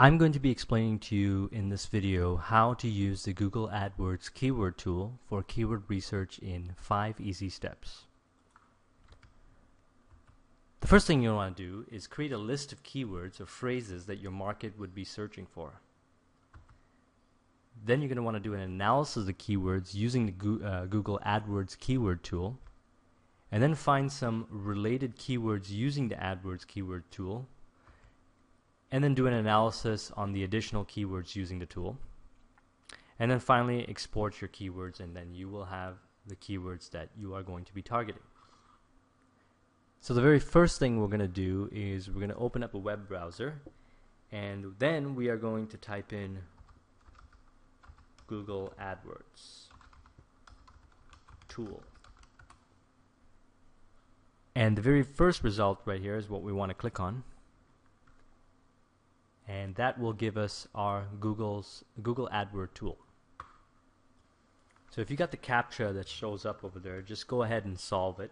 I'm going to be explaining to you in this video how to use the Google AdWords keyword tool for keyword research in 5 easy steps. The first thing you'll want to do is create a list of keywords or phrases that your market would be searching for. Then you're going to want to do an analysis of the keywords using the Google AdWords keyword tool, and then find some related keywords using the AdWords keyword tool, and then do an analysis on the additional keywords using the tool, and then finally export your keywords, and then you will have the keywords that you are going to be targeting. So the very first thing we're going to do is we're going to open up a web browser, and then we are going to type in Google AdWords tool. And the very first result right here is what we want to click on. And that will give us our Google AdWords tool. So if you got the CAPTCHA that shows up over there, just go ahead and solve it.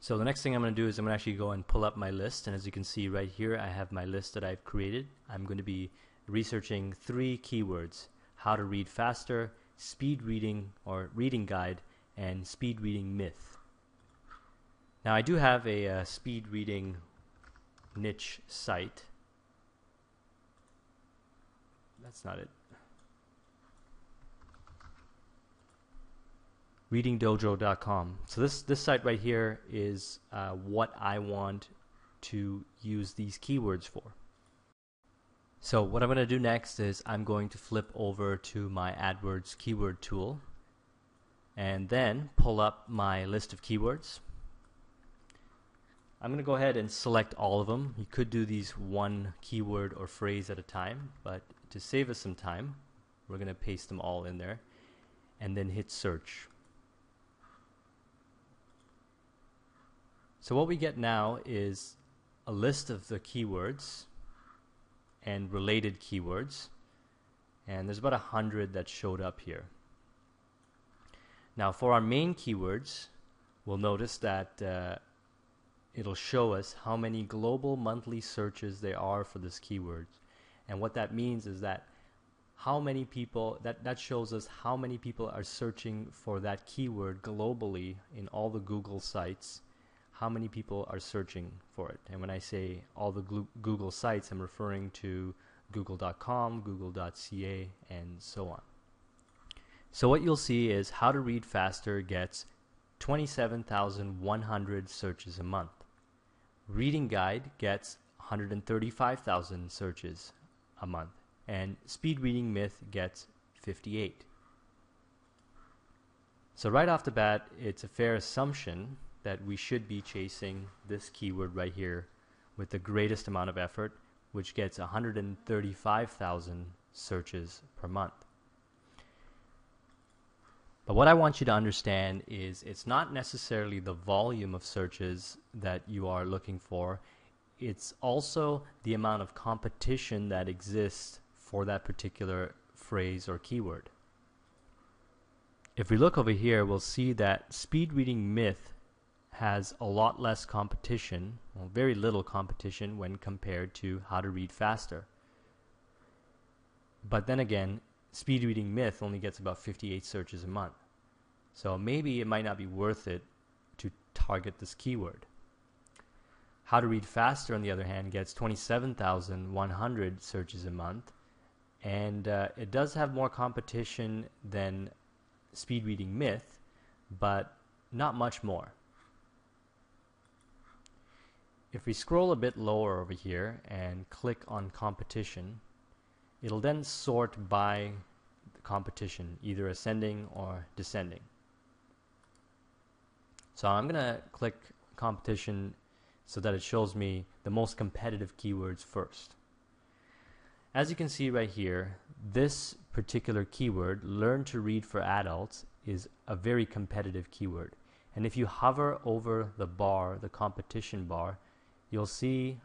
So the next thing I'm going to do is I'm going to actually go and pull up my list, and as you can see right here I have my list that I've created. I'm going to be researching 3 keywords: how to read faster, speed reading or reading guide, and speed reading myth. Now I do have a speed reading niche site. That's not it. readingdojo.com. So this site right here is what I want to use these keywords for. So what I'm going to do next is I'm going to flip over to my AdWords keyword tool and then pull up my list of keywords. I'm going to go ahead and select all of them. You could do these one keyword or phrase at a time, but to save us some time, we're going to paste them all in there and then hit search. So what we get now is a list of the keywords and related keywords, and there's about 100 that showed up here. Now for our main keywords, we'll notice that it'll show us how many global monthly searches there are for this keyword, and what that means is that how many people that shows us how many people are searching for that keyword globally in all the Google sites. How many people are searching for it. And when I say all the Google sites, I'm referring to google.com, google.ca, and so on. So what you'll see is how to read faster gets 27,100 searches a month. Reading guide gets 135,000 searches a month. And speed reading myth gets 58. So right off the bat, it's a fair assumption that we should be chasing this keyword right here with the greatest amount of effort, which gets 135,000 searches per month. But what I want you to understand is it's not necessarily the volume of searches that you are looking for, it's also the amount of competition that exists for that particular phrase or keyword. If we look over here, we'll see that speed reading myth has a lot less competition, well, very little competition when compared to how to read faster. But then again, speed reading myth only gets about 58 searches a month. So maybe it might not be worth it to target this keyword. How to read faster, on the other hand, gets 27,100 searches a month, and it does have more competition than speed reading myth, but not much more. If we scroll a bit lower over here and click on competition, it'll then sort by the competition, either ascending or descending. So I'm going to click competition so that it shows me the most competitive keywords first. As you can see right here, this particular keyword, learn to read for adults, is a very competitive keyword. And if you hover over the bar, the competition bar, you'll see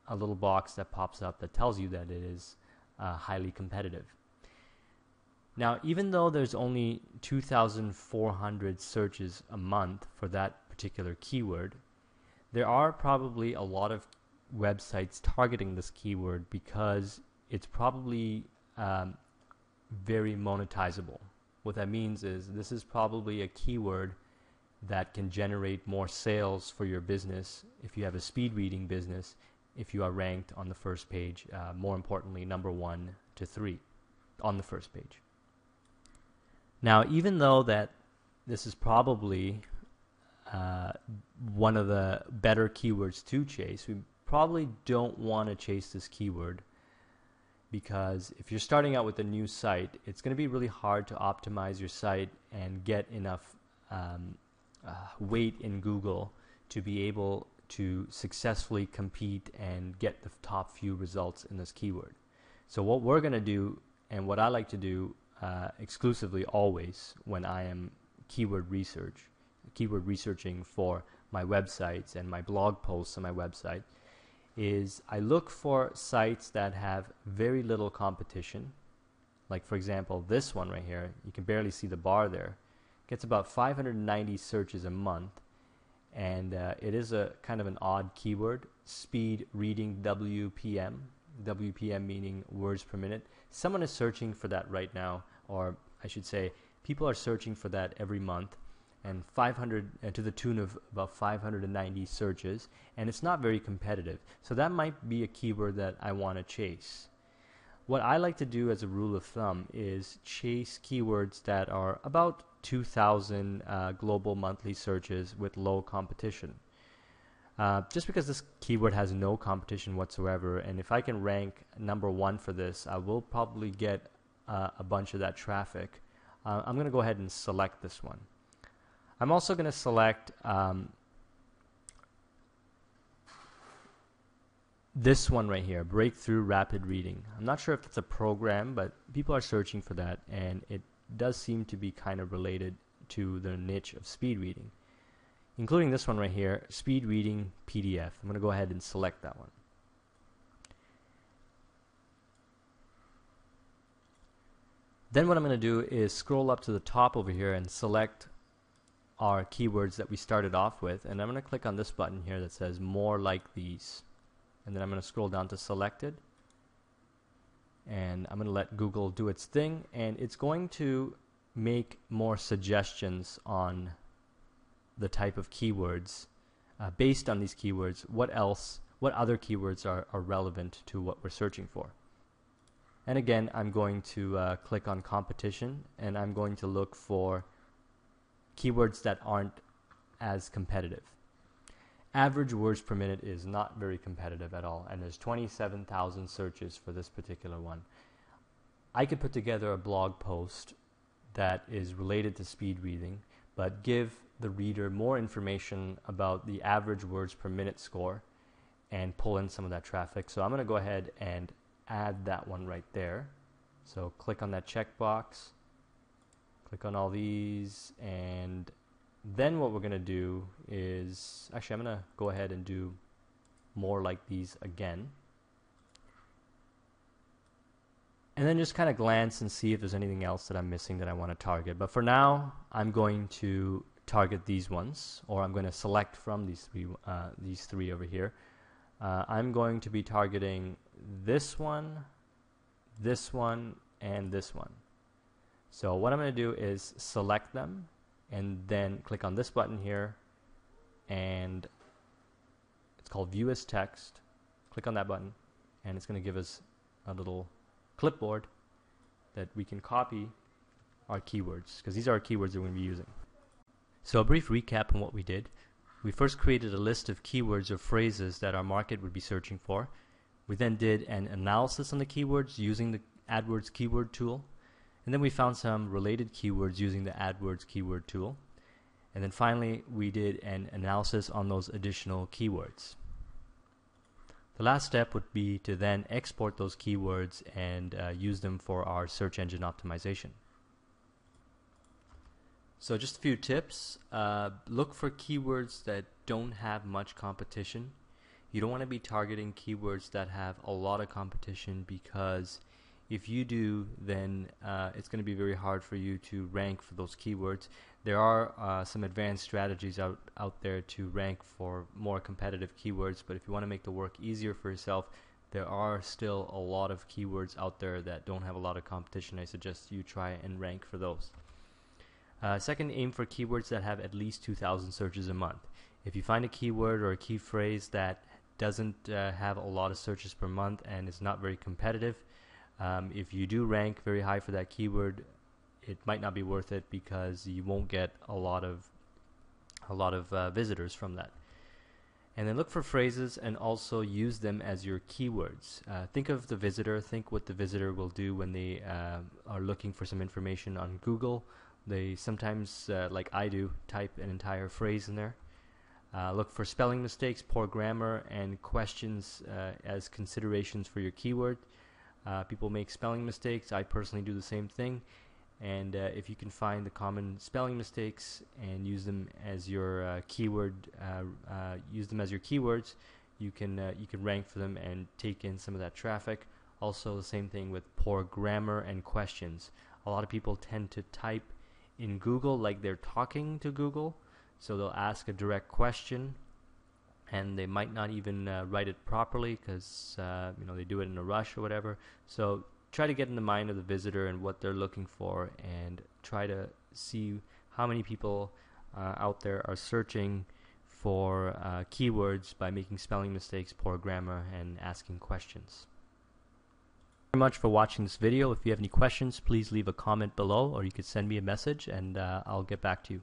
a little box that pops up that tells you that it is highly competitive. Now, even though there's only 2,400 searches a month for that particular keyword, there are probably a lot of websites targeting this keyword because it's probably very monetizable. What that means is this is probably a keyword that can generate more sales for your business if you have a speed reading business, if you are ranked on the first page, more importantly, number 1 to 3 on the first page. Now, even though that this is probably one of the better keywords to chase, we probably don't want to chase this keyword because if you're starting out with a new site, it's going to be really hard to optimize your site and get enough weight in Google to be able to successfully compete and get the top few results in this keyword. So what we're going to do, and what I like to do exclusively always when I am keyword researching for my websites and my blog posts on my website, is I look for sites that have very little competition. Like for example, this one right here, you can barely see the bar there, gets about 590 searches a month, and it is a kind of an odd keyword, speed reading WPM. WPM meaning words per minute. Someone is searching for that right now, or I should say people are searching for that every month, and 500 to the tune of about 590 searches, and it's not very competitive. So that might be a keyword that I want to chase. What I like to do as a rule of thumb is chase keywords that are about 2,000 global monthly searches with low competition. Just because this keyword has no competition whatsoever, and if I can rank number 1 for this, I will probably get a bunch of that traffic. I'm going to go ahead and select this one. I'm also going to select this one right here, Breakthrough Rapid Reading. I'm not sure if it's a program, but people are searching for that, and it does seem to be kind of related to the niche of speed reading, including this one right here, Speed Reading PDF. I'm going to go ahead and select that one. Then what I'm going to do is scroll up to the top over here and select our keywords that we started off with, and I'm going to click on this button here that says More Like These, and then I'm going to scroll down to Selected, and I'm going to let Google do its thing, and it's going to make more suggestions on the type of keywords based on these keywords. What other keywords are relevant to what we're searching for? And again, I'm going to click on competition, and I'm going to look for keywords that aren't as competitive. Average words per minute is not very competitive at all, and there's 27,000 searches for this particular one. I could put together a blog post that is related to speed reading, but give the reader more information about the average words per minute score and pull in some of that traffic. So I'm going to go ahead and add that one right there. So click on that checkbox, click on all these, and then what we're going to do is, actually I'm going to go ahead and do More Like These again. And then just kind of glance and see if there's anything else that I'm missing that I want to target. But for now, I'm going to target these ones, or I'm going to select from these three over here. I'm going to be targeting this one, and this one. So what I'm going to do is select them, and then click on this button here, and it's called View as Text. Click on that button, and it's going to give us a little clipboard that we can copy our keywords, because these are our keywords that we're going to be using. So a brief recap on what we did. We first created a list of keywords or phrases that our market would be searching for. We then did an analysis on the keywords using the AdWords keyword tool. And then we found some related keywords using the AdWords keyword tool. And then finally, we did an analysis on those additional keywords. The last step would be to then export those keywords and use them for our search engine optimization. So just a few tips. Look for keywords that don't have much competition. You don't want to be targeting keywords that have a lot of competition, because If you do, then it's going to be very hard for you to rank for those keywords. There are some advanced strategies out there to rank for more competitive keywords, but if you want to make the work easier for yourself, there are still a lot of keywords out there that don't have a lot of competition. I suggest you try and rank for those. Second, aim for keywords that have at least 2,000 searches a month. If you find a keyword or a key phrase that doesn't have a lot of searches per month and is not very competitive, if you do rank very high for that keyword, it might not be worth it because you won't get a lot of visitors from that. And then look for phrases and also use them as your keywords. Think of the visitor. Think what the visitor will do when they are looking for some information on Google. They sometimes, like I do, type an entire phrase in there. Look for spelling mistakes, poor grammar, and questions as considerations for your keyword. People make spelling mistakes. I personally do the same thing. And if you can find the common spelling mistakes and use them as your keywords, you can rank for them and take in some of that traffic. Also, the same thing with poor grammar and questions. A lot of people tend to type in Google like they're talking to Google, so they'll ask a direct question, and they might not even write it properly because they do it in a rush or whatever. So try to get in the mind of the visitor and what they're looking for, and try to see how many people out there are searching for keywords by making spelling mistakes, poor grammar, and asking questions. Thank you very much for watching this video. If you have any questions, please leave a comment below, or you could send me a message and I'll get back to you.